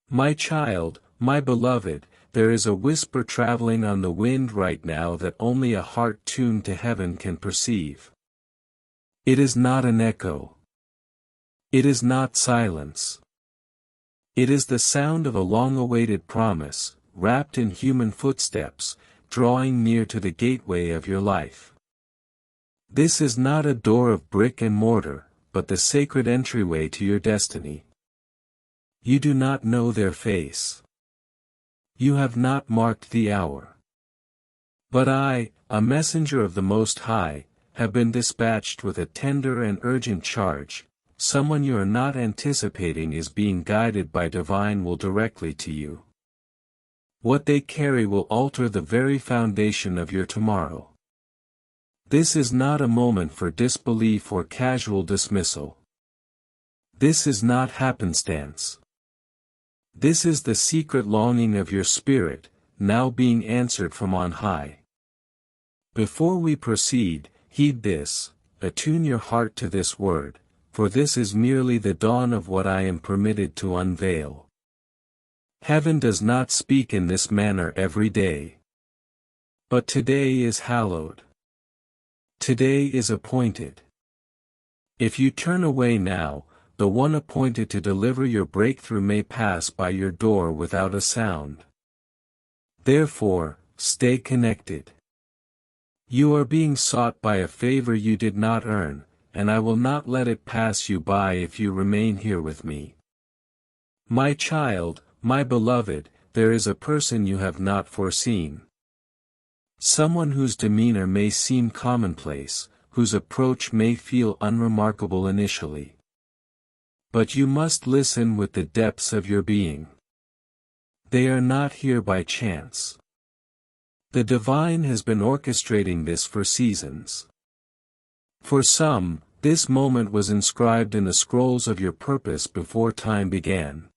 My child, my beloved, there is a whisper traveling on the wind right now that only a heart tuned to heaven can perceive. It is not an echo. It is not silence. It is the sound of a long-awaited promise, wrapped in human footsteps, drawing near to the gateway of your life. This is not a door of brick and mortar, but the sacred entryway to your destiny. You do not know their face. You have not marked the hour. But I, a messenger of the Most High, have been dispatched with a tender and urgent charge. Someone you are not anticipating is being guided by divine will directly to you. What they carry will alter the very foundation of your tomorrow. This is not a moment for disbelief or casual dismissal. This is not happenstance. This is the secret longing of your spirit, now being answered from on high. Before we proceed, heed this, attune your heart to this word, for this is merely the dawn of what I am permitted to unveil. Heaven does not speak in this manner every day. But today is hallowed. Today is appointed. If you turn away now, the one appointed to deliver your breakthrough may pass by your door without a sound. Therefore, stay connected. You are being sought by a favor you did not earn, and I will not let it pass you by if you remain here with me. My child, my beloved, there is a person you have not foreseen. Someone whose demeanor may seem commonplace, whose approach may feel unremarkable initially. But you must listen with the depths of your being. They are not here by chance. The divine has been orchestrating this for seasons. For some, this moment was inscribed in the scrolls of your purpose before time began.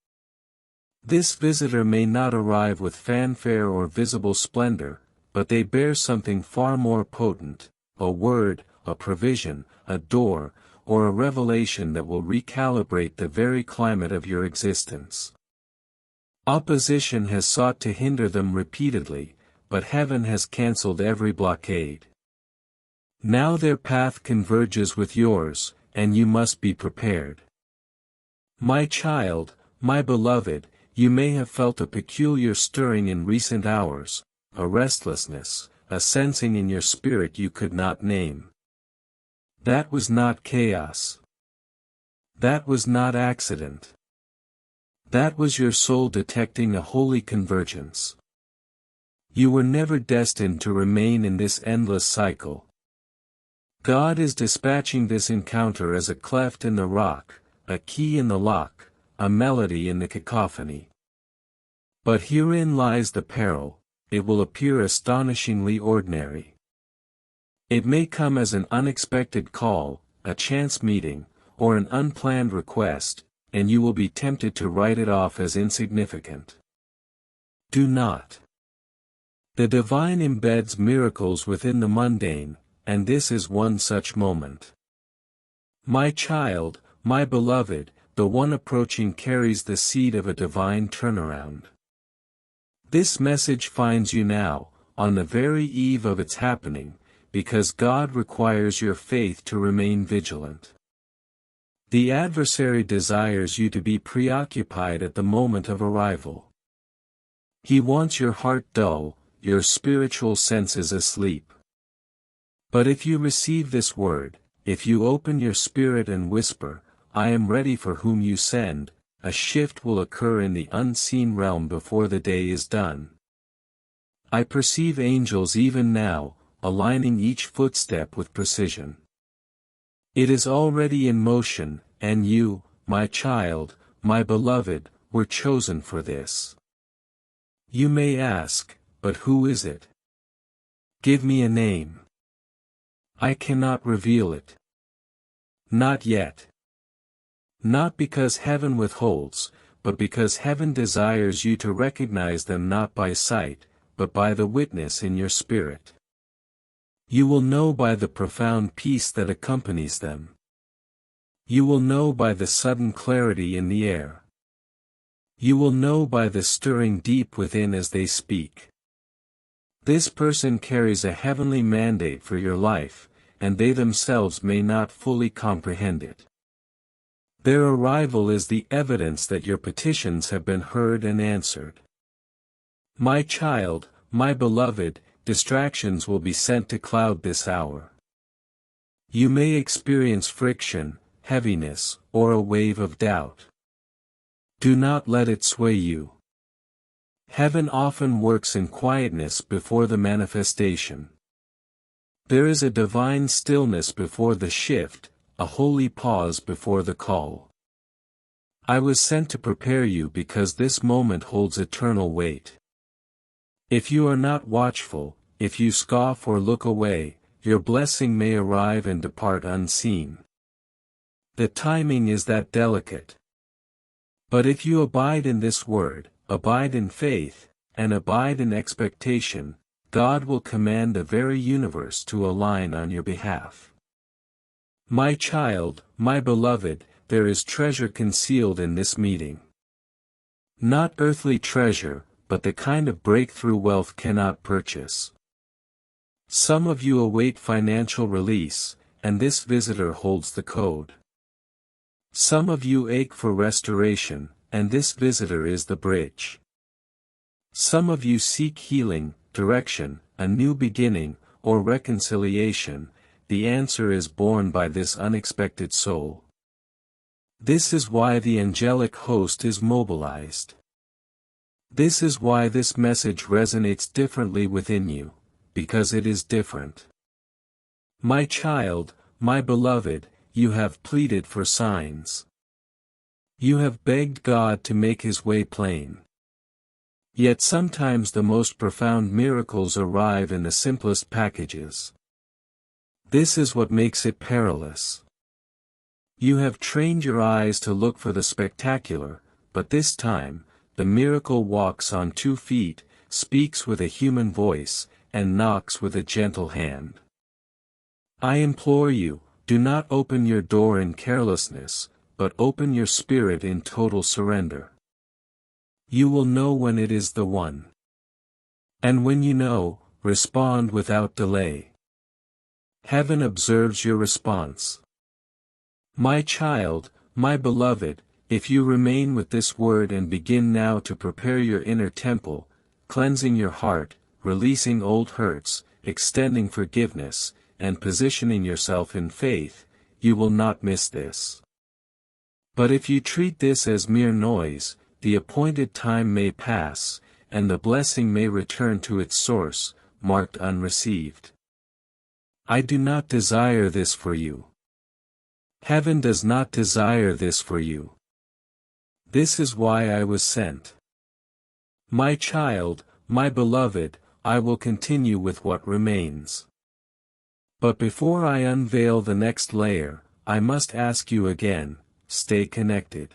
This visitor may not arrive with fanfare or visible splendor, but they bear something far more potent, a word, a provision, a door, or a revelation that will recalibrate the very climate of your existence. Opposition has sought to hinder them repeatedly, but heaven has cancelled every blockade. Now their path converges with yours, and you must be prepared. My child, my beloved, you may have felt a peculiar stirring in recent hours, a restlessness, a sensing in your spirit you could not name. That was not chaos. That was not accident. That was your soul detecting a holy convergence. You were never destined to remain in this endless cycle. God is dispatching this encounter as a cleft in the rock, a key in the lock, a melody in the cacophony. But herein lies the peril, it will appear astonishingly ordinary. It may come as an unexpected call, a chance meeting, or an unplanned request, and you will be tempted to write it off as insignificant. Do not. The divine embeds miracles within the mundane, and this is one such moment. My child, my beloved, the one approaching carries the seed of a divine turnaround. This message finds you now, on the very eve of its happening, because God requires your faith to remain vigilant. The adversary desires you to be preoccupied at the moment of arrival. He wants your heart dull, your spiritual senses asleep. But if you receive this word, if you open your spirit and whisper, I am ready for whom you send, a shift will occur in the unseen realm before the day is done. I perceive angels even now, aligning each footstep with precision. It is already in motion, and you, my child, my beloved, were chosen for this. You may ask, but who is it? Give me a name. I cannot reveal it. Not yet. Not because heaven withholds, but because heaven desires you to recognize them not by sight, but by the witness in your spirit. You will know by the profound peace that accompanies them. You will know by the sudden clarity in the air. You will know by the stirring deep within as they speak. This person carries a heavenly mandate for your life, and they themselves may not fully comprehend it. Their arrival is the evidence that your petitions have been heard and answered. My child, my beloved, distractions will be sent to cloud this hour. You may experience friction, heaviness, or a wave of doubt. Do not let it sway you. Heaven often works in quietness before the manifestation. There is a divine stillness before the shift, a holy pause before the call. I was sent to prepare you because this moment holds eternal weight. If you are not watchful, if you scoff or look away, your blessing may arrive and depart unseen. The timing is that delicate. But if you abide in this word, abide in faith, and abide in expectation, God will command the very universe to align on your behalf. My child, my beloved, there is treasure concealed in this meeting. Not earthly treasure, but the kind of breakthrough wealth cannot purchase. Some of you await financial release, and this visitor holds the code. Some of you ache for restoration, and this visitor is the bridge. Some of you seek healing, direction, a new beginning, or reconciliation. The answer is born by this unexpected soul. This is why the angelic host is mobilized. This is why this message resonates differently within you, because it is different. My child, my beloved, you have pleaded for signs. You have begged God to make His way plain. Yet sometimes the most profound miracles arrive in the simplest packages. This is what makes it perilous. You have trained your eyes to look for the spectacular, but this time, the miracle walks on 2 feet, speaks with a human voice, and knocks with a gentle hand. I implore you, do not open your door in carelessness, but open your spirit in total surrender. You will know when it is the one. And when you know, respond without delay. Heaven observes your response. My child, my beloved, if you remain with this word and begin now to prepare your inner temple, cleansing your heart, releasing old hurts, extending forgiveness, and positioning yourself in faith, you will not miss this. But if you treat this as mere noise, the appointed time may pass, and the blessing may return to its source, marked unreceived. I do not desire this for you. Heaven does not desire this for you. This is why I was sent. My child, my beloved, I will continue with what remains. But before I unveil the next layer, I must ask you again, stay connected.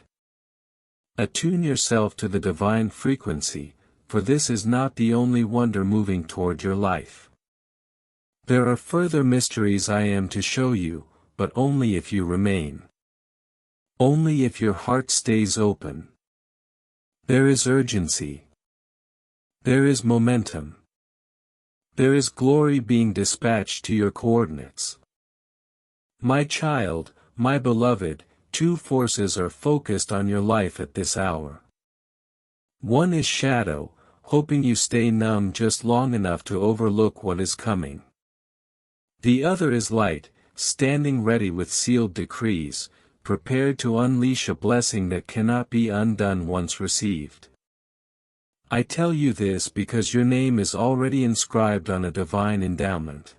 Attune yourself to the divine frequency, for this is not the only wonder moving toward your life. There are further mysteries I am to show you, but only if you remain. Only if your heart stays open. There is urgency. There is momentum. There is glory being dispatched to your coordinates. My child, my beloved, 2 forces are focused on your life at this hour. One is shadow, hoping you stay numb just long enough to overlook what is coming. The other is light, standing ready with sealed decrees, prepared to unleash a blessing that cannot be undone once received. I tell you this because your name is already inscribed on a divine endowment.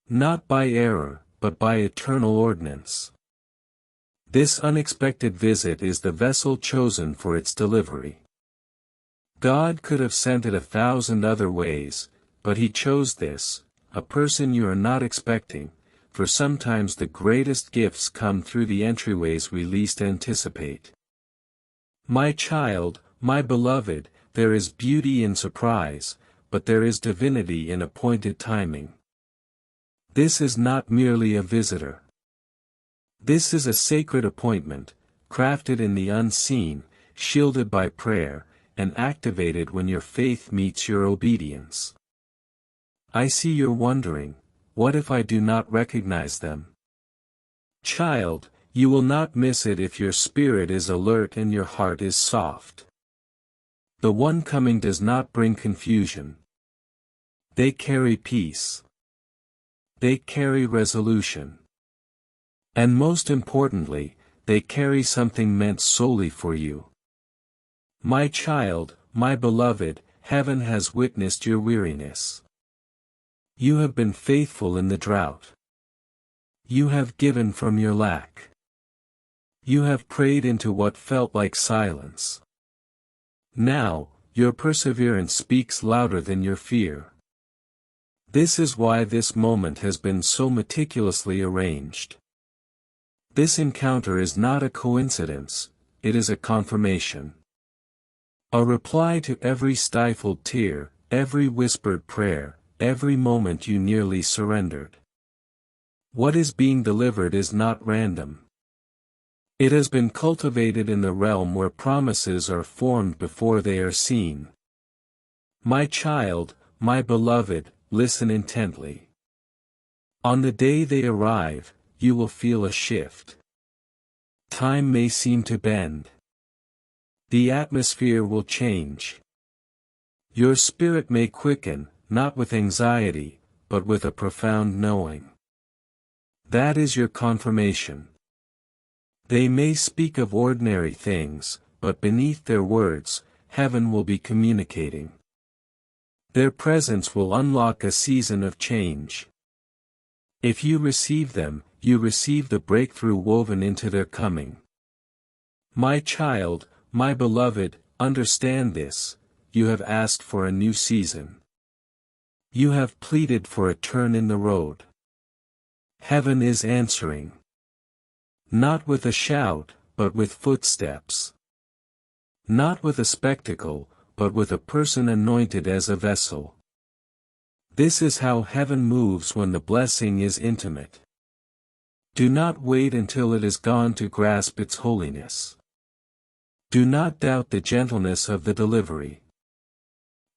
Not by error, but by eternal ordinance. This unexpected visit is the vessel chosen for its delivery. God could have sent it 1,000 other ways, but He chose this, a person you are not expecting, for sometimes the greatest gifts come through the entryways we least anticipate. My child, my beloved, there is beauty in surprise, but there is divinity in appointed timing. This is not merely a visitor. This is a sacred appointment, crafted in the unseen, shielded by prayer, and activated when your faith meets your obedience. I see you're wondering, what if I do not recognize them? Child, you will not miss it if your spirit is alert and your heart is soft. The one coming does not bring confusion. They carry peace. They carry resolution. And most importantly, they carry something meant solely for you. My child, my beloved, heaven has witnessed your weariness. You have been faithful in the drought. You have given from your lack. You have prayed into what felt like silence. Now, your perseverance speaks louder than your fear. This is why this moment has been so meticulously arranged. This encounter is not a coincidence, it is a confirmation. A reply to every stifled tear, every whispered prayer, every moment you nearly surrendered. What is being delivered is not random. It has been cultivated in the realm where promises are formed before they are seen. My child, my beloved, listen intently. On the day they arrive, you will feel a shift. Time may seem to bend. The atmosphere will change. Your spirit may quicken, not with anxiety, but with a profound knowing. That is your confirmation. They may speak of ordinary things, but beneath their words, heaven will be communicating. Their presence will unlock a season of change. If you receive them, you receive the breakthrough woven into their coming. My child, my beloved, understand this, you have asked for a new season. You have pleaded for a turn in the road. Heaven is answering. Not with a shout, but with footsteps. Not with a spectacle, but with a person anointed as a vessel. This is how heaven moves when the blessing is intimate. Do not wait until it is gone to grasp its holiness. Do not doubt the gentleness of the delivery.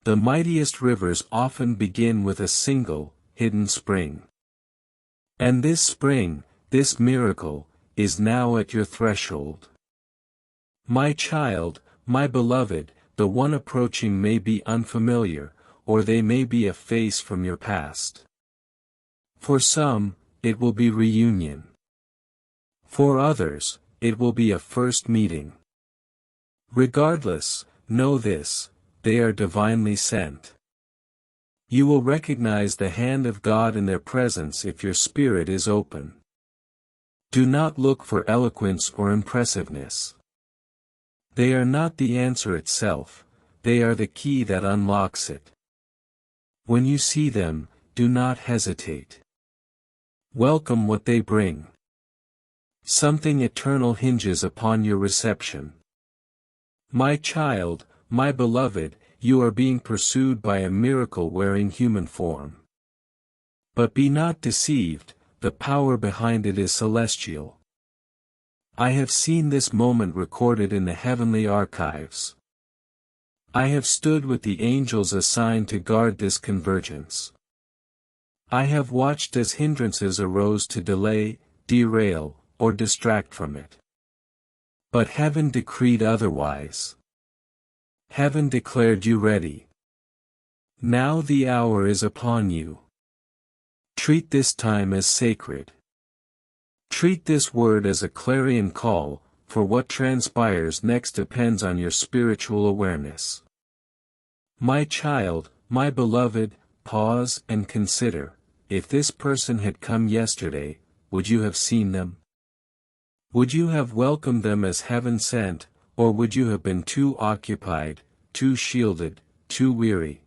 The mightiest rivers often begin with a single, hidden spring. And this spring, this miracle, is now at your threshold. My child, my beloved, the one approaching may be unfamiliar, or they may be a face from your past. For some, it will be reunion. For others, it will be a first meeting. Regardless, know this, they are divinely sent. You will recognize the hand of God in their presence if your spirit is open. Do not look for eloquence or impressiveness. They are not the answer itself, they are the key that unlocks it. When you see them, do not hesitate. Welcome what they bring. Something eternal hinges upon your reception. My child, my beloved, you are being pursued by a miracle wearing human form. But be not deceived, the power behind it is celestial. I have seen this moment recorded in the heavenly archives. I have stood with the angels assigned to guard this convergence. I have watched as hindrances arose to delay, derail, or distract from it. But heaven decreed otherwise. Heaven declared you ready. Now the hour is upon you. Treat this time as sacred. Treat this word as a clarion call, for what transpires next depends on your spiritual awareness. My child, my beloved, pause and consider, if this person had come yesterday, would you have seen them? Would you have welcomed them as heaven sent, or would you have been too occupied, too shielded, too weary?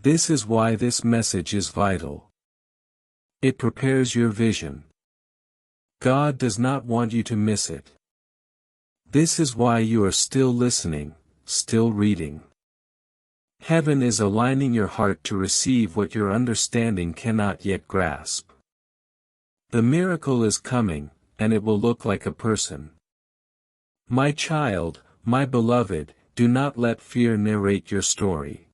This is why this message is vital. It prepares your vision. God does not want you to miss it. This is why you are still listening, still reading. Heaven is aligning your heart to receive what your understanding cannot yet grasp. The miracle is coming, and it will look like a person. My child, my beloved, do not let fear narrate your story.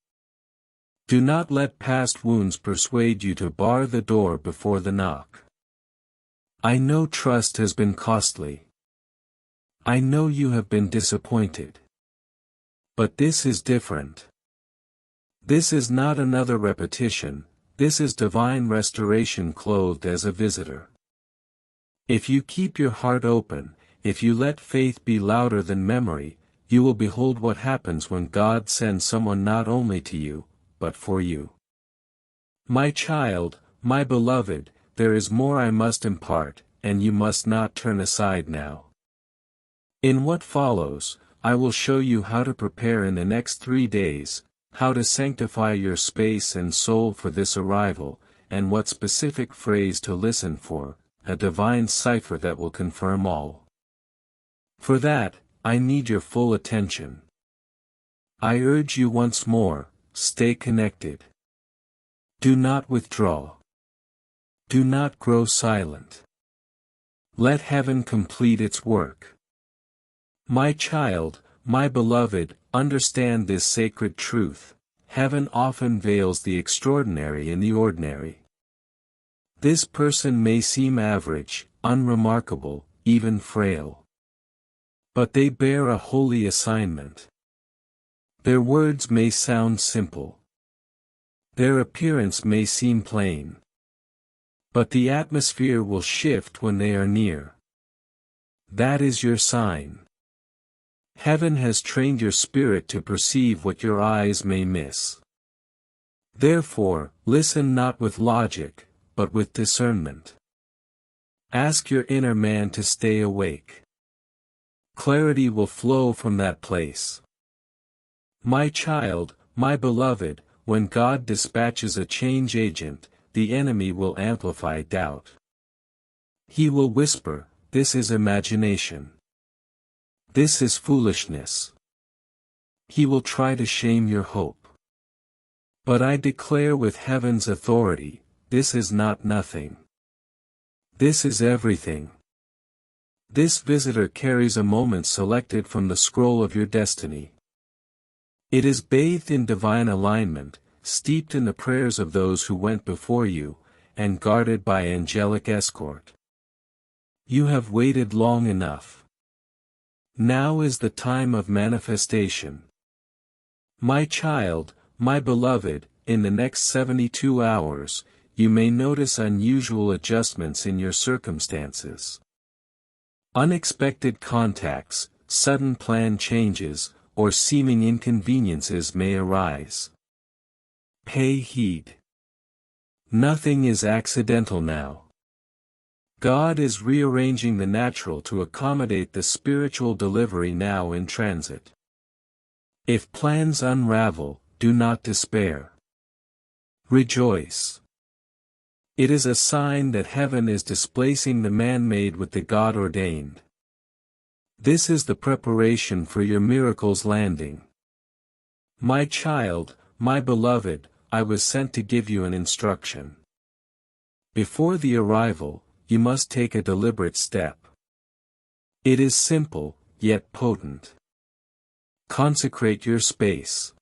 Do not let past wounds persuade you to bar the door before the knock. I know trust has been costly. I know you have been disappointed. But this is different. This is not another repetition, this is divine restoration clothed as a visitor. If you keep your heart open, if you let faith be louder than memory, you will behold what happens when God sends someone not only to you, but for you. My child, my beloved, there is more I must impart, and you must not turn aside now. In what follows, I will show you how to prepare in the next 3 days, how to sanctify your space and soul for this arrival, and what specific phrase to listen for, a divine cipher that will confirm all. For that, I need your full attention. I urge you once more, stay connected. Do not withdraw. Do not grow silent. Let heaven complete its work. My child, my beloved, understand this sacred truth: heaven often veils the extraordinary in the ordinary. This person may seem average, unremarkable, even frail. But they bear a holy assignment. Their words may sound simple. Their appearance may seem plain. But the atmosphere will shift when they are near. That is your sign. Heaven has trained your spirit to perceive what your eyes may miss. Therefore, listen not with logic, but with discernment. Ask your inner man to stay awake. Clarity will flow from that place. My child, my beloved, when God dispatches a change agent, the enemy will amplify doubt. He will whisper, "This is imagination. This is foolishness." He will try to shame your hope. But I declare with heaven's authority, this is not nothing. This is everything. This visitor carries a moment selected from the scroll of your destiny. It is bathed in divine alignment, steeped in the prayers of those who went before you, and guarded by angelic escort. You have waited long enough. Now is the time of manifestation. My child, my beloved, in the next 72 hours, you may notice unusual adjustments in your circumstances. Unexpected contacts, sudden plan changes, or seeming inconveniences may arise. Pay heed. Nothing is accidental now. God is rearranging the natural to accommodate the spiritual delivery now in transit. If plans unravel, do not despair. Rejoice. It is a sign that heaven is displacing the man-made with the God-ordained. This is the preparation for your miracle's landing. My child, my beloved, I was sent to give you an instruction. Before the arrival, you must take a deliberate step. It is simple, yet potent. Consecrate your space.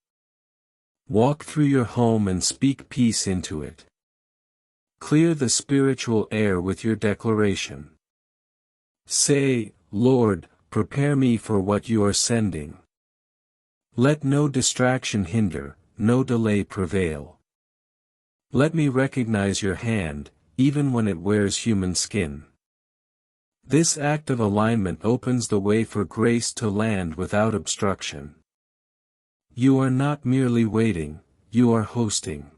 Walk through your home and speak peace into it. Clear the spiritual air with your declaration. Say, "Lord, prepare me for what you are sending." Let no distraction hinder, no delay prevail. Let me recognize your hand, even when it wears human skin. This act of alignment opens the way for grace to land without obstruction. You are not merely waiting, you are hosting.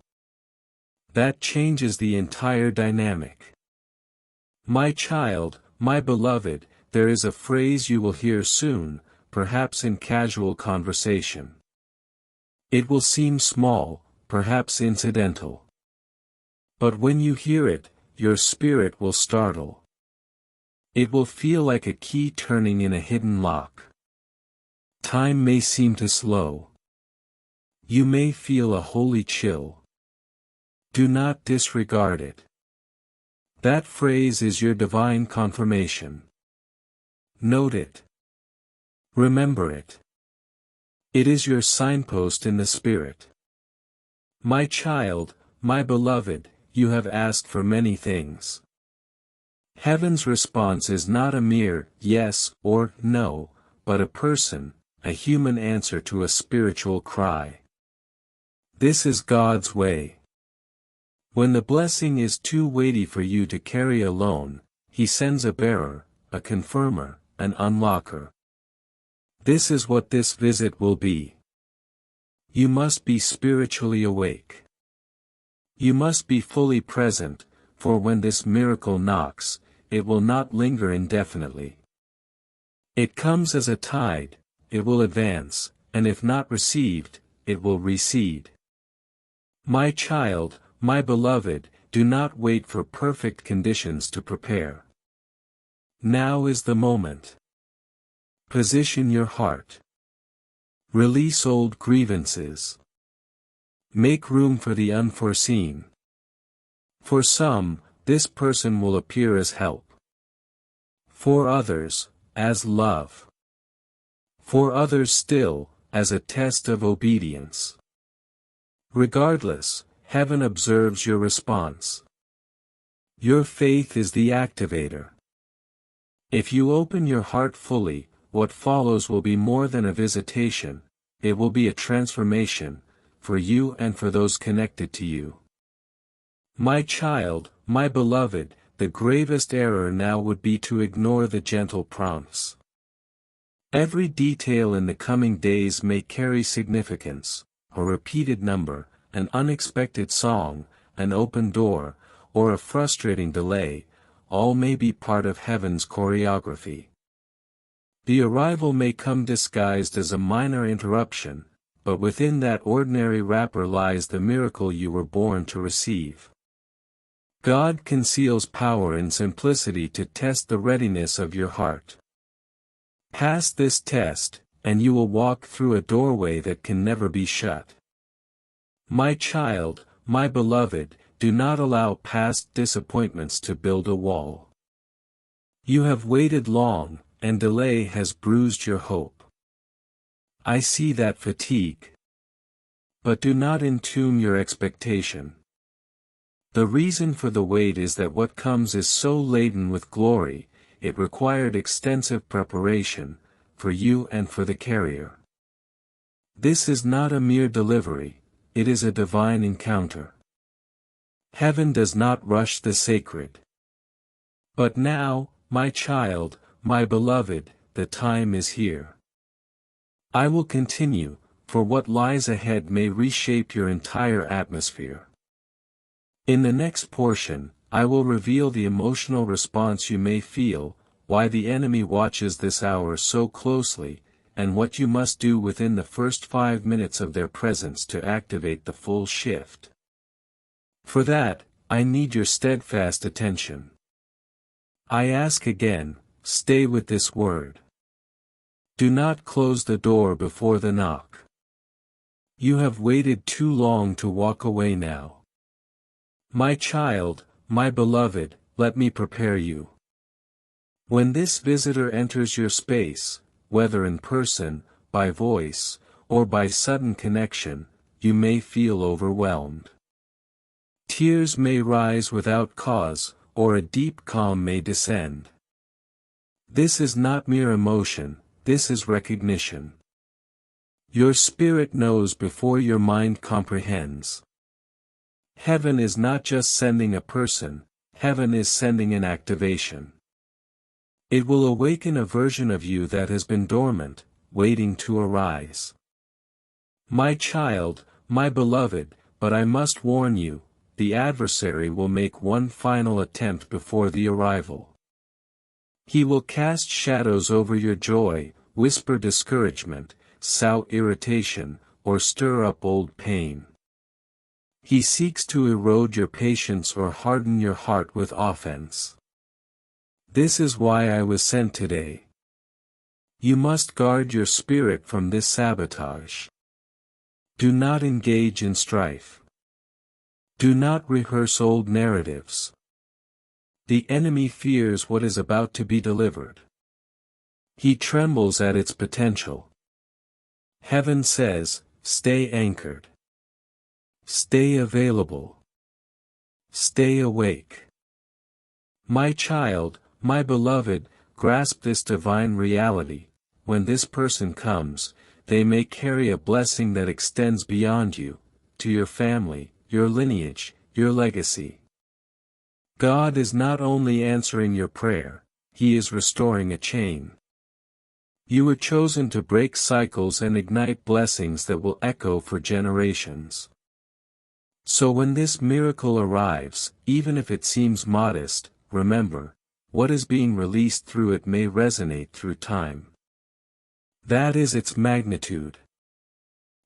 That changes the entire dynamic. My child, my beloved, there is a phrase you will hear soon, perhaps in casual conversation. It will seem small, perhaps incidental. But when you hear it, your spirit will startle. It will feel like a key turning in a hidden lock. Time may seem to slow. You may feel a holy chill. Do not disregard it. That phrase is your divine confirmation. Note it. Remember it. It is your signpost in the Spirit. My child, my beloved, you have asked for many things. Heaven's response is not a mere yes or no, but a person, a human answer to a spiritual cry. This is God's way. When the blessing is too weighty for you to carry alone, He sends a bearer, a confirmer, an unlocker. This is what this visit will be. You must be spiritually awake. You must be fully present, for when this miracle knocks, it will not linger indefinitely. It comes as a tide, it will advance, and if not received, it will recede. My child, my beloved, do not wait for perfect conditions to prepare. Now is the moment. Position your heart. Release old grievances. Make room for the unforeseen. For some, this person will appear as help. For others, as love. For others still, as a test of obedience. Regardless, heaven observes your response. Your faith is the activator. If you open your heart fully, what follows will be more than a visitation, it will be a transformation, for you and for those connected to you. My child, my beloved, the gravest error now would be to ignore the gentle prompts. Every detail in the coming days may carry significance, a repeated number, an unexpected song, an open door, or a frustrating delay, all may be part of heaven's choreography. The arrival may come disguised as a minor interruption, but within that ordinary wrapper lies the miracle you were born to receive. God conceals power in simplicity to test the readiness of your heart. Pass this test, and you will walk through a doorway that can never be shut. My child, my beloved, do not allow past disappointments to build a wall. You have waited long, and delay has bruised your hope. I see that fatigue. But do not entomb your expectation. The reason for the wait is that what comes is so laden with glory, it required extensive preparation, for you and for the carrier. This is not a mere delivery, it is a divine encounter. Heaven does not rush the sacred. But now, my child, my beloved, the time is here. I will continue, for what lies ahead may reshape your entire atmosphere. In the next portion, I will reveal the emotional response you may feel, why the enemy watches this hour so closely, and what you must do within the first 5 minutes of their presence to activate the full shift. For that, I need your steadfast attention. I ask again, stay with this word. Do not close the door before the knock. You have waited too long to walk away now. My child, my beloved, let me prepare you. When this visitor enters your space, whether in person, by voice, or by sudden connection, you may feel overwhelmed. Tears may rise without cause, or a deep calm may descend. This is not mere emotion, this is recognition. Your spirit knows before your mind comprehends. Heaven is not just sending a person, heaven is sending an activation. It will awaken a version of you that has been dormant, waiting to arise. My child, my beloved, but I must warn you, the adversary will make one final attempt before the arrival. He will cast shadows over your joy, whisper discouragement, sow irritation, or stir up old pain. He seeks to erode your patience or harden your heart with offense. This is why I was sent today. You must guard your spirit from this sabotage. Do not engage in strife. Do not rehearse old narratives. The enemy fears what is about to be delivered. He trembles at its potential. Heaven says, stay anchored. Stay available. Stay awake. My child, my beloved, grasp this divine reality. When this person comes, they may carry a blessing that extends beyond you, to your family, your lineage, your legacy. God is not only answering your prayer, He is restoring a chain. You were chosen to break cycles and ignite blessings that will echo for generations. So when this miracle arrives, even if it seems modest, remember, what is being released through it may resonate through time. That is its magnitude.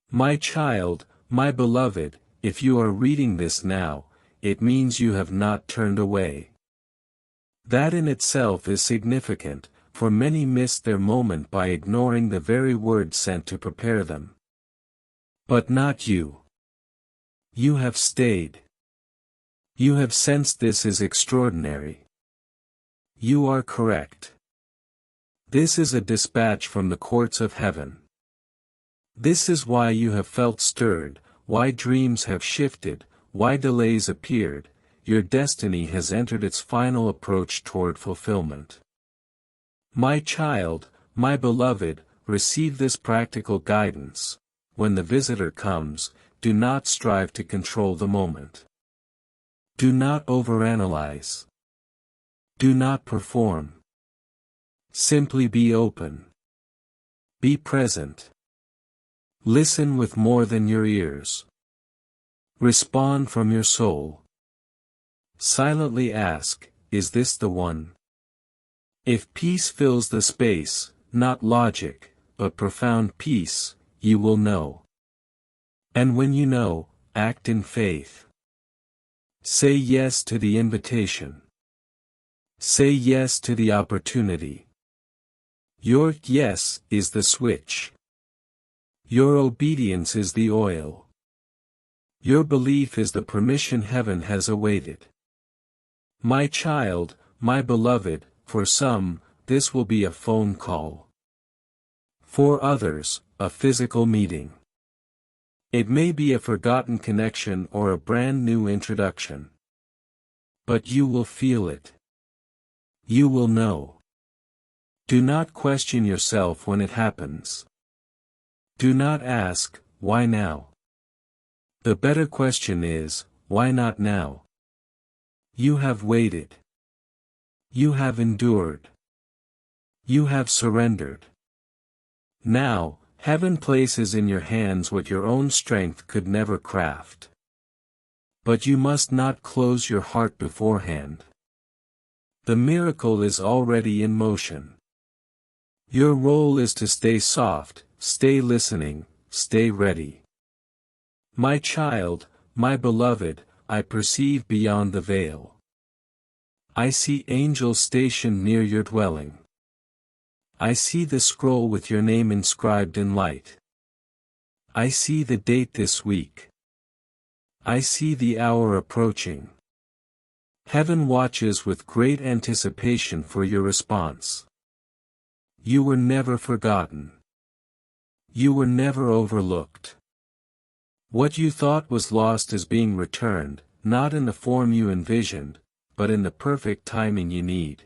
My child, my beloved, if you are reading this now, it means you have not turned away. That in itself is significant, for many miss their moment by ignoring the very word sent to prepare them. But not you. You have stayed. You have sensed this is extraordinary. You are correct. This is a dispatch from the courts of heaven. This is why you have felt stirred, why dreams have shifted, why delays appeared. Your destiny has entered its final approach toward fulfillment. My child, my beloved, receive this practical guidance. When the visitor comes, do not strive to control the moment. Do not overanalyze. Do not perform. Simply be open. Be present. Listen with more than your ears. Respond from your soul. Silently ask, is this the one? If peace fills the space, not logic, but profound peace, you will know. And when you know, act in faith. Say yes to the invitation. Say yes to the opportunity. Your yes is the switch. Your obedience is the oil. Your belief is the permission heaven has awaited. My child, my beloved, for some, this will be a phone call. For others, a physical meeting. It may be a forgotten connection or a brand new introduction. But you will feel it. You will know. Do not question yourself when it happens. Do not ask, why now? The better question is, why not now? You have waited. You have endured. You have surrendered. Now, heaven places in your hands what your own strength could never craft. But you must not close your heart beforehand. The miracle is already in motion. Your role is to stay soft, stay listening, stay ready. My child, my beloved, I perceive beyond the veil. I see angels stationed near your dwelling. I see the scroll with your name inscribed in light. I see the date this week. I see the hour approaching. Heaven watches with great anticipation for your response. You were never forgotten. You were never overlooked. What you thought was lost is being returned, not in the form you envisioned, but in the perfect timing you need.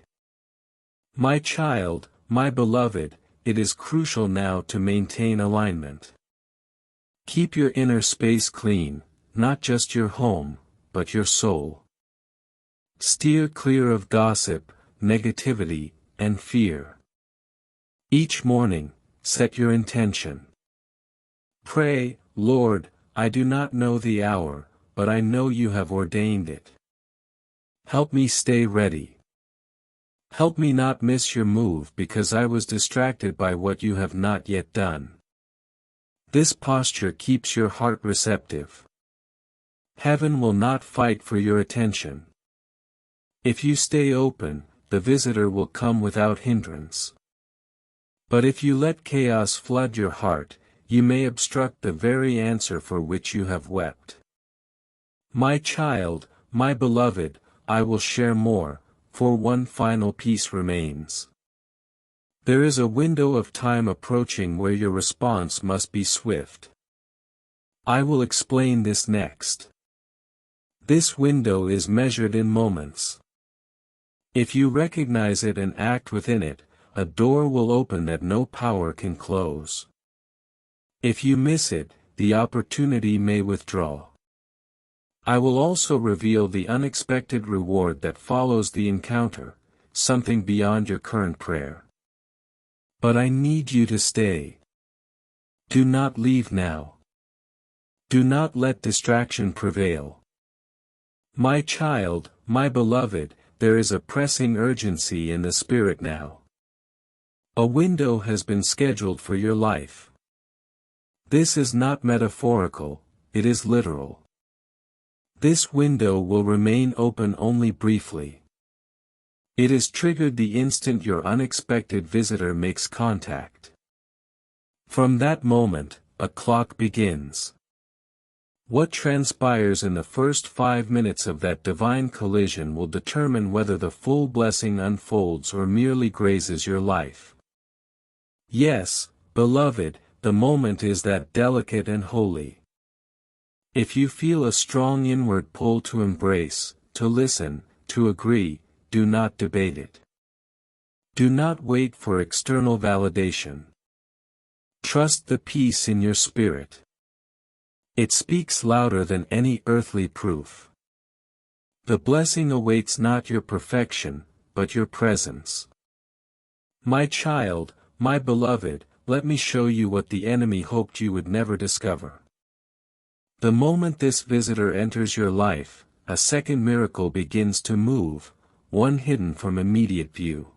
My child, my beloved, it is crucial now to maintain alignment. Keep your inner space clean, not just your home, but your soul. Steer clear of gossip, negativity, and fear. Each morning, set your intention. Pray, Lord, I do not know the hour, but I know you have ordained it. Help me stay ready. Help me not miss your move because I was distracted by what you have not yet done. This posture keeps your heart receptive. Heaven will not fight for your attention. If you stay open, the visitor will come without hindrance. But if you let chaos flood your heart, you may obstruct the very answer for which you have wept. My child, my beloved, I will share more, for one final piece remains. There is a window of time approaching where your response must be swift. I will explain this next. This window is measured in moments. If you recognize it and act within it, a door will open that no power can close. If you miss it, the opportunity may withdraw. I will also reveal the unexpected reward that follows the encounter, something beyond your current prayer. But I need you to stay. Do not leave now. Do not let distraction prevail. My child, my beloved, there is a pressing urgency in the spirit now. A window has been scheduled for your life. This is not metaphorical, it is literal. This window will remain open only briefly. It is triggered the instant your unexpected visitor makes contact. From that moment, a clock begins. What transpires in the first 5 minutes of that divine collision will determine whether the full blessing unfolds or merely grazes your life. Yes, beloved, the moment is that delicate and holy. If you feel a strong inward pull to embrace, to listen, to agree, do not debate it. Do not wait for external validation. Trust the peace in your spirit. It speaks louder than any earthly proof. The blessing awaits not your perfection, but your presence. My child, my beloved, let me show you what the enemy hoped you would never discover. The moment this visitor enters your life, a second miracle begins to move, one hidden from immediate view.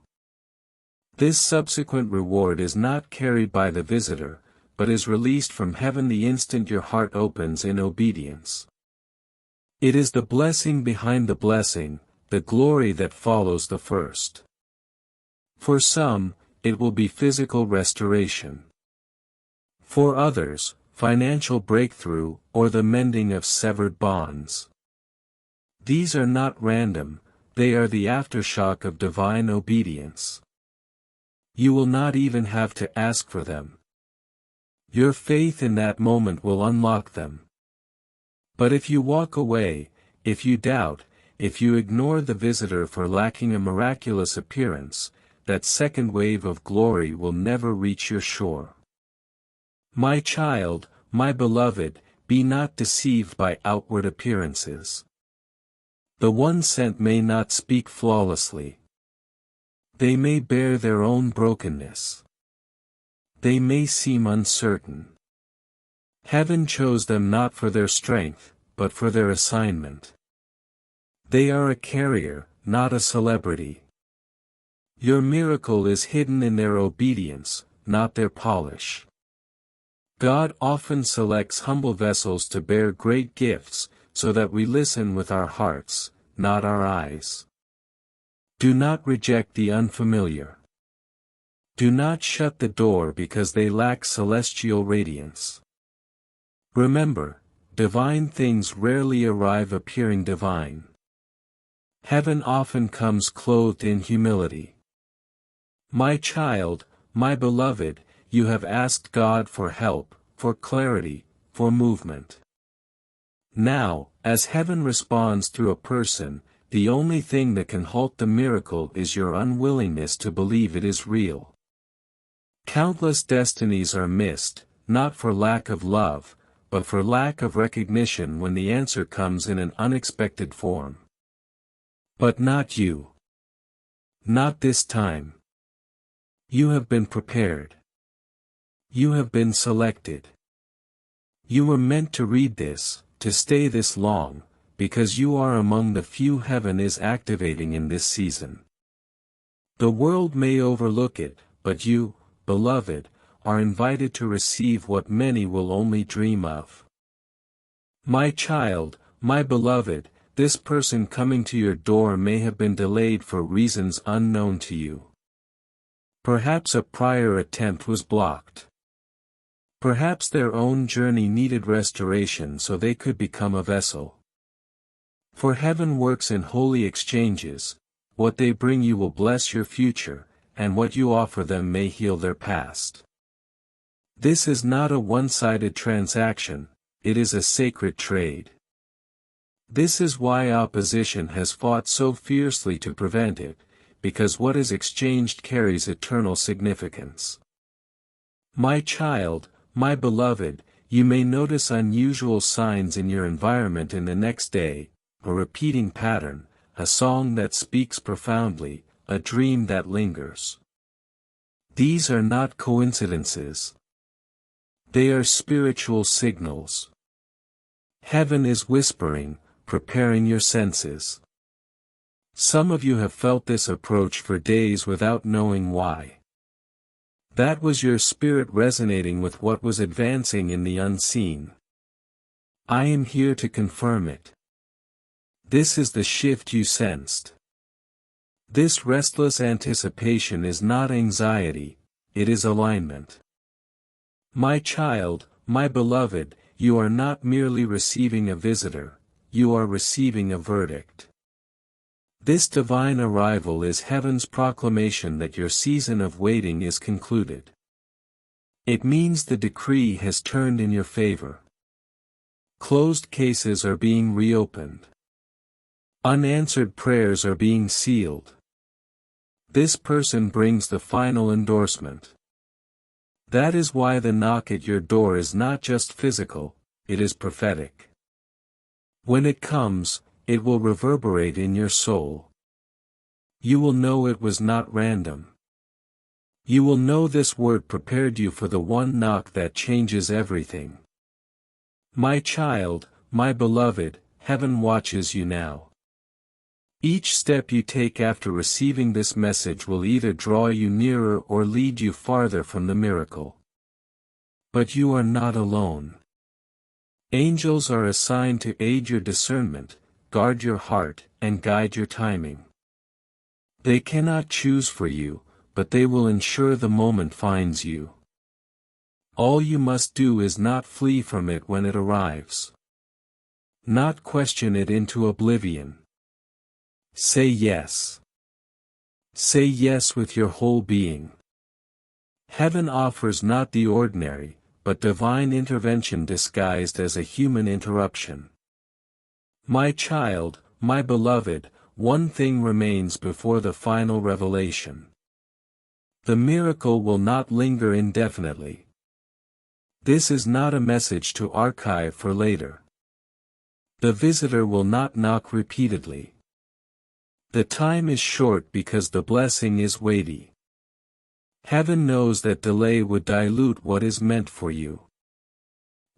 This subsequent reward is not carried by the visitor, but is released from heaven the instant your heart opens in obedience. It is the blessing behind the blessing, the glory that follows the first. For some, it will be physical restoration. For others, financial breakthrough, or the mending of severed bonds. These are not random, they are the aftershock of divine obedience. You will not even have to ask for them. Your faith in that moment will unlock them. But if you walk away, if you doubt, if you ignore the visitor for lacking a miraculous appearance, that second wave of glory will never reach your shore. My child, my beloved, be not deceived by outward appearances. The one sent may not speak flawlessly. They may bear their own brokenness. They may seem uncertain. Heaven chose them not for their strength, but for their assignment. They are a carrier, not a celebrity. Your miracle is hidden in their obedience, not their polish. God often selects humble vessels to bear great gifts, so that we listen with our hearts, not our eyes. Do not reject the unfamiliar. Do not shut the door because they lack celestial radiance. Remember, divine things rarely arrive appearing divine. Heaven often comes clothed in humility. My child, my beloved, you have asked God for help, for clarity, for movement. Now, as heaven responds through a person, the only thing that can halt the miracle is your unwillingness to believe it is real. Countless destinies are missed, not for lack of love, but for lack of recognition when the answer comes in an unexpected form. But not you. Not this time. You have been prepared. You have been selected. You were meant to read this, to stay this long, because you are among the few heaven is activating in this season. The world may overlook it, but you, beloved, are invited to receive what many will only dream of. My child, my beloved, this person coming to your door may have been delayed for reasons unknown to you. Perhaps a prior attempt was blocked. Perhaps their own journey needed restoration so they could become a vessel. For heaven works in holy exchanges, what they bring you will bless your future, and what you offer them may heal their past. This is not a one-sided transaction, it is a sacred trade. This is why opposition has fought so fiercely to prevent it, because what is exchanged carries eternal significance. My child, my beloved, you may notice unusual signs in your environment in the next day, a repeating pattern, a song that speaks profoundly, a dream that lingers. These are not coincidences. They are spiritual signals. Heaven is whispering, preparing your senses. Some of you have felt this approach for days without knowing why. That was your spirit resonating with what was advancing in the unseen. I am here to confirm it. This is the shift you sensed. This restless anticipation is not anxiety, it is alignment. My child, my beloved, you are not merely receiving a visitor, you are receiving a verdict. This divine arrival is heaven's proclamation that your season of waiting is concluded. It means the decree has turned in your favor. Closed cases are being reopened. Unanswered prayers are being sealed. This person brings the final endorsement. That is why the knock at your door is not just physical, it is prophetic. When it comes, it will reverberate in your soul. You will know it was not random. You will know this word prepared you for the one knock that changes everything. My child, my beloved, heaven watches you now. Each step you take after receiving this message will either draw you nearer or lead you farther from the miracle. But you are not alone. Angels are assigned to aid your discernment, guard your heart, and guide your timing. They cannot choose for you, but they will ensure the moment finds you. All you must do is not flee from it when it arrives. Not question it into oblivion. Say yes. Say yes with your whole being. Heaven offers not the ordinary, but divine intervention disguised as a human interruption. My child, my beloved, one thing remains before the final revelation. The miracle will not linger indefinitely. This is not a message to archive for later. The visitor will not knock repeatedly. The time is short because the blessing is weighty. Heaven knows that delay would dilute what is meant for you.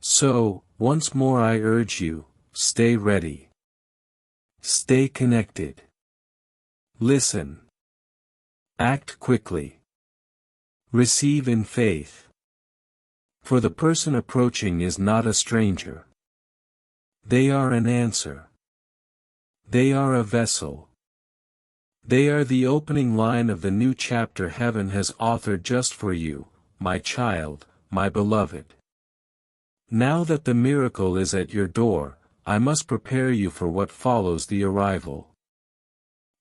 So, once more I urge you, stay ready. Stay connected. Listen. Act quickly. Receive in faith. For the person approaching is not a stranger. They are an answer. They are a vessel. They are the opening line of the new chapter heaven has authored just for you, my child, my beloved. Now that the miracle is at your door, I must prepare you for what follows the arrival.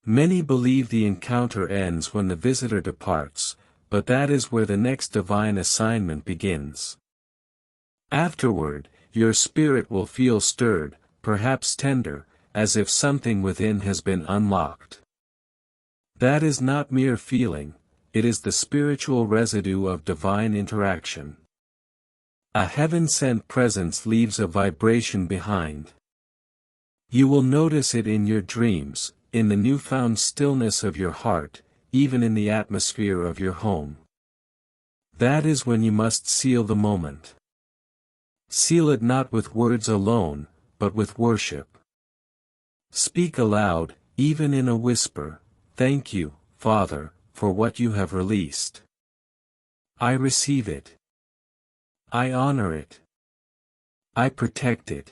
Many believe the encounter ends when the visitor departs, but that is where the next divine assignment begins. Afterward, your spirit will feel stirred, perhaps tender, as if something within has been unlocked. That is not mere feeling, it is the spiritual residue of divine interaction. A heaven-sent presence leaves a vibration behind. You will notice it in your dreams, in the newfound stillness of your heart, even in the atmosphere of your home. That is when you must seal the moment. Seal it not with words alone, but with worship. Speak aloud, even in a whisper, "Thank you, Father, for what you have released. I receive it. I honor it. I protect it."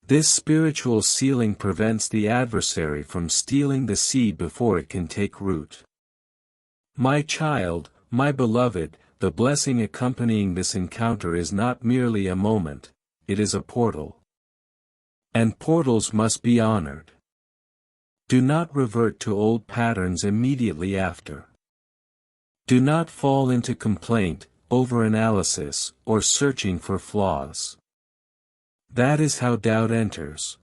This spiritual sealing prevents the adversary from stealing the seed before it can take root. My child, my beloved, the blessing accompanying this encounter is not merely a moment, it is a portal. And portals must be honored. Do not revert to old patterns immediately after. Do not fall into complaint, overanalysis, or searching for flaws. That is how doubt enters.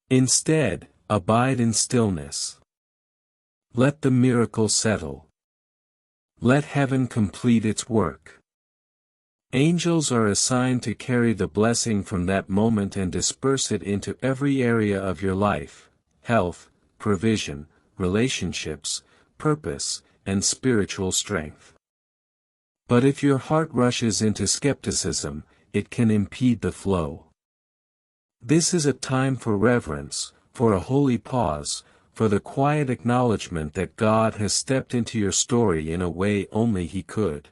Instead, abide in stillness. Let the miracle settle. Let heaven complete its work. Angels are assigned to carry the blessing from that moment and disperse it into every area of your life: health, provision, relationships, purpose, and spiritual strength. But if your heart rushes into skepticism, it can impede the flow. This is a time for reverence, for a holy pause, for the quiet acknowledgement that God has stepped into your story in a way only He could.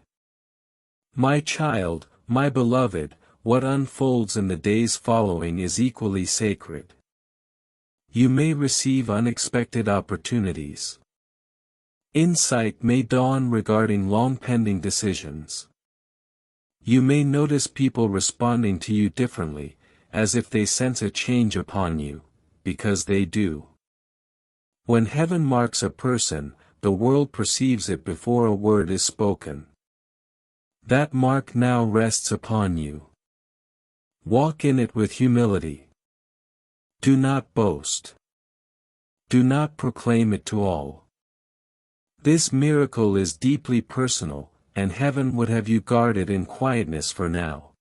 My child, my beloved, what unfolds in the days following is equally sacred. You may receive unexpected opportunities. Insight may dawn regarding long-pending decisions. You may notice people responding to you differently, as if they sense a change upon you, because they do. When heaven marks a person, the world perceives it before a word is spoken. That mark now rests upon you. Walk in it with humility. Do not boast. Do not proclaim it to all. This miracle is deeply personal, and heaven would have you guard it in quietness for now.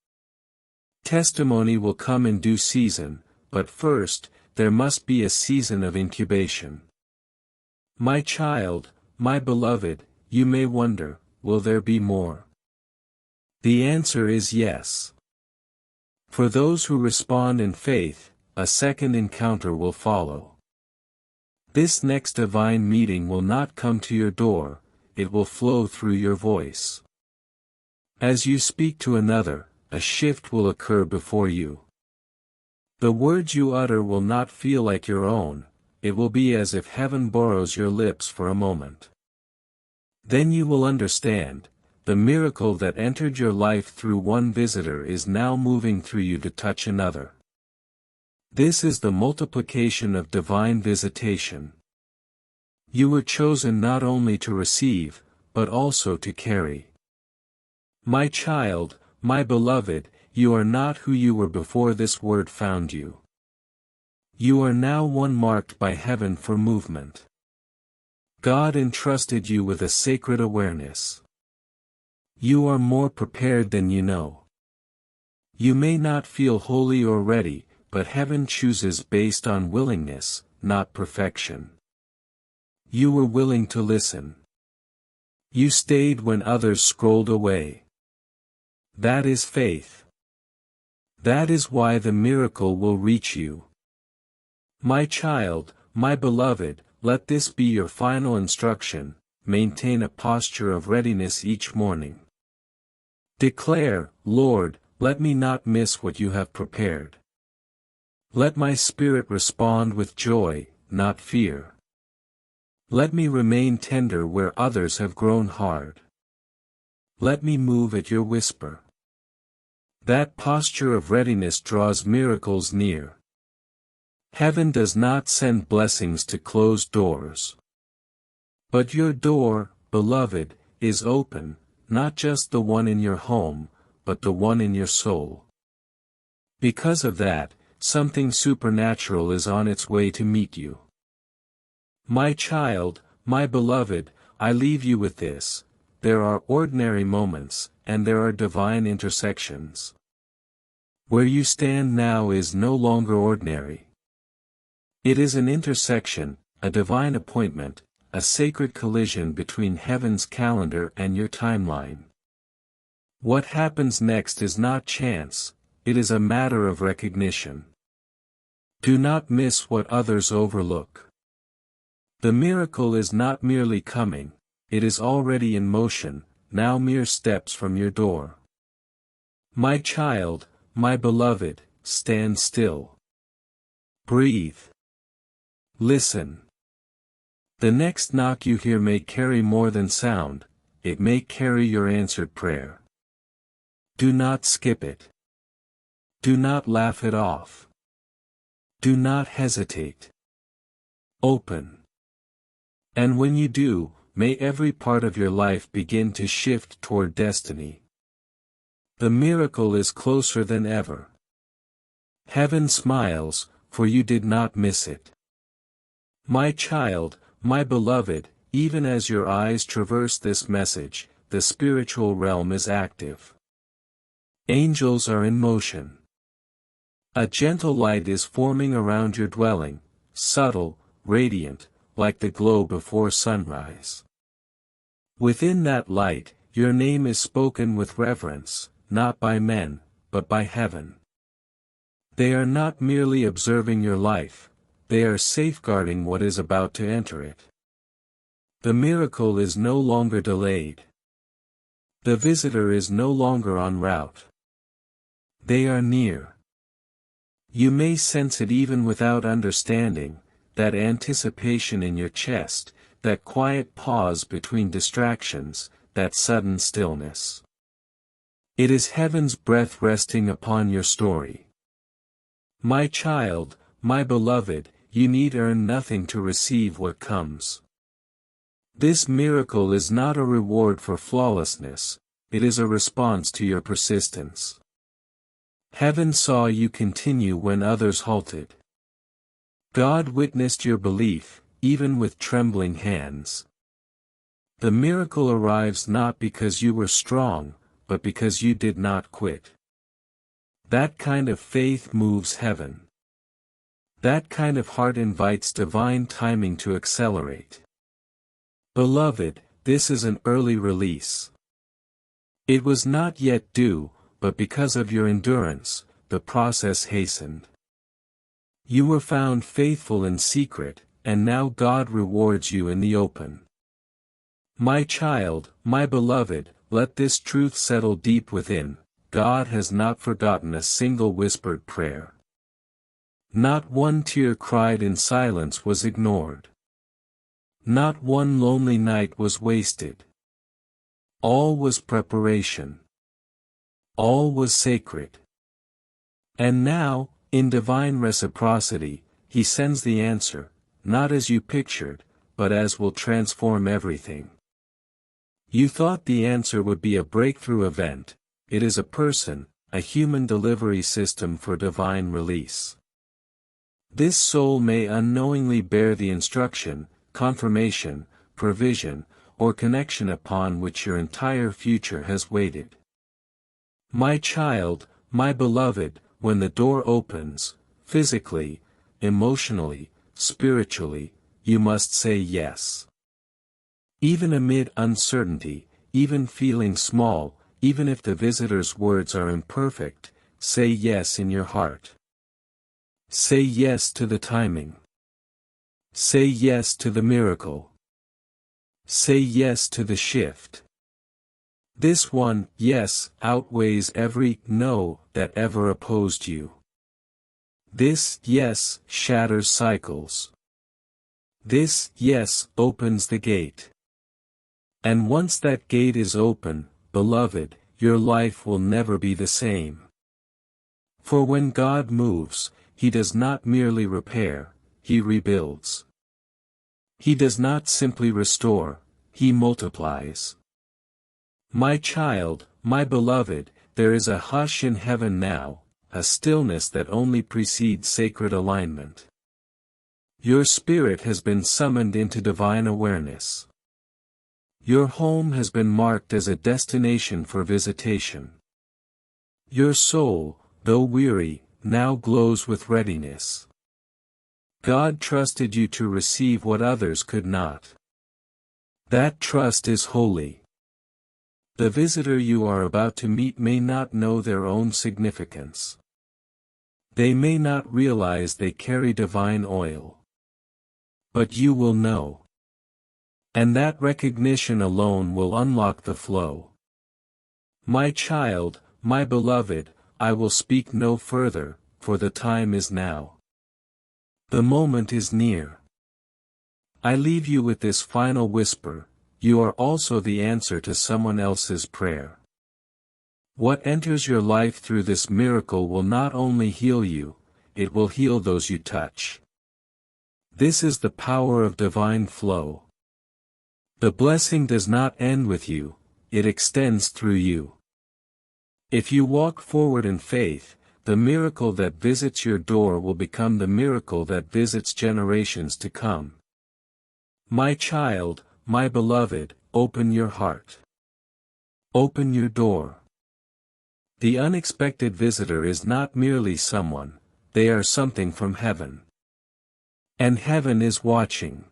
Testimony will come in due season, but first, there must be a season of incubation. My child, my beloved, you may wonder, will there be more? The answer is yes. For those who respond in faith, a second encounter will follow. This next divine meeting will not come to your door, it will flow through your voice. As you speak to another, a shift will occur before you. The words you utter will not feel like your own, it will be as if heaven borrows your lips for a moment. Then you will understand, the miracle that entered your life through one visitor is now moving through you to touch another. This is the multiplication of divine visitation. You were chosen not only to receive, but also to carry. My child, my beloved, you are not who you were before this word found you. You are now one marked by heaven for movement. God entrusted you with a sacred awareness. You are more prepared than you know. You may not feel holy or ready, but heaven chooses based on willingness, not perfection. You were willing to listen. You stayed when others scrolled away. That is faith. That is why the miracle will reach you. My child, my beloved, let this be your final instruction: maintain a posture of readiness each morning. Declare, Lord, let me not miss what you have prepared. Let my spirit respond with joy, not fear. Let me remain tender where others have grown hard. Let me move at your whisper. That posture of readiness draws miracles near. Heaven does not send blessings to closed doors. But your door, beloved, is open, not just the one in your home, but the one in your soul. Because of that, something supernatural is on its way to meet you. My child, my beloved, I leave you with this: there are ordinary moments, and there are divine intersections. Where you stand now is no longer ordinary. It is an intersection, a divine appointment, a sacred collision between heaven's calendar and your timeline. What happens next is not chance, it is a matter of recognition. Do not miss what others overlook. The miracle is not merely coming, it is already in motion, now mere steps from your door. My child, my beloved, stand still. Breathe. Listen. The next knock you hear may carry more than sound, it may carry your answered prayer. Do not skip it. Do not laugh it off. Do not hesitate. Open. And when you do, may every part of your life begin to shift toward destiny. The miracle is closer than ever. Heaven smiles, for you did not miss it. My child, my beloved, even as your eyes traverse this message, the spiritual realm is active. Angels are in motion. A gentle light is forming around your dwelling, subtle, radiant, like the glow before sunrise. Within that light, your name is spoken with reverence, not by men, but by heaven. They are not merely observing your life, they are safeguarding what is about to enter it. The miracle is no longer delayed. The visitor is no longer en route. They are near. You may sense it even without understanding, that anticipation in your chest, that quiet pause between distractions, that sudden stillness. It is heaven's breath resting upon your story. My child, my beloved, you need earn nothing to receive what comes. This miracle is not a reward for flawlessness, it is a response to your persistence. Heaven saw you continue when others halted. God witnessed your belief, even with trembling hands. The miracle arrives not because you were strong, but because you did not quit. That kind of faith moves heaven. That kind of heart invites divine timing to accelerate. Beloved, this is an early release. It was not yet due, but because of your endurance, the process hastened. You were found faithful in secret, and now God rewards you in the open. My child, my beloved, let this truth settle deep within, God has not forgotten a single whispered prayer. Not one tear cried in silence was ignored. Not one lonely night was wasted. All was preparation. All was sacred. And now, in divine reciprocity, He sends the answer, not as you pictured, but as will transform everything. You thought the answer would be a breakthrough event, it is a person, a human delivery system for divine release. This soul may unknowingly bear the instruction, confirmation, provision, or connection upon which your entire future has waited. My child, my beloved, when the door opens, physically, emotionally, spiritually, you must say yes. Even amid uncertainty, even feeling small, even if the visitor's words are imperfect, say yes in your heart. Say yes to the timing. Say yes to the miracle. Say yes to the shift. This one, yes, outweighs every no that ever opposed you. This, yes, shatters cycles. This, yes, opens the gate. And once that gate is open, beloved, your life will never be the same. For when God moves, He does not merely repair, He rebuilds. He does not simply restore, He multiplies. My child, my beloved, there is a hush in heaven now, a stillness that only precedes sacred alignment. Your spirit has been summoned into divine awareness. Your home has been marked as a destination for visitation. Your soul, though weary, now glows with readiness. God trusted you to receive what others could not. That trust is holy. The visitor you are about to meet may not know their own significance. They may not realize they carry divine oil. But you will know. And that recognition alone will unlock the flow. My child, my beloved, I will speak no further, for the time is now. The moment is near. I leave you with this final whisper, you are also the answer to someone else's prayer. What enters your life through this miracle will not only heal you, it will heal those you touch. This is the power of divine flow. The blessing does not end with you, it extends through you. If you walk forward in faith, the miracle that visits your door will become the miracle that visits generations to come. My child, my beloved, open your heart. Open your door. The unexpected visitor is not merely someone, they are something from heaven. And heaven is watching.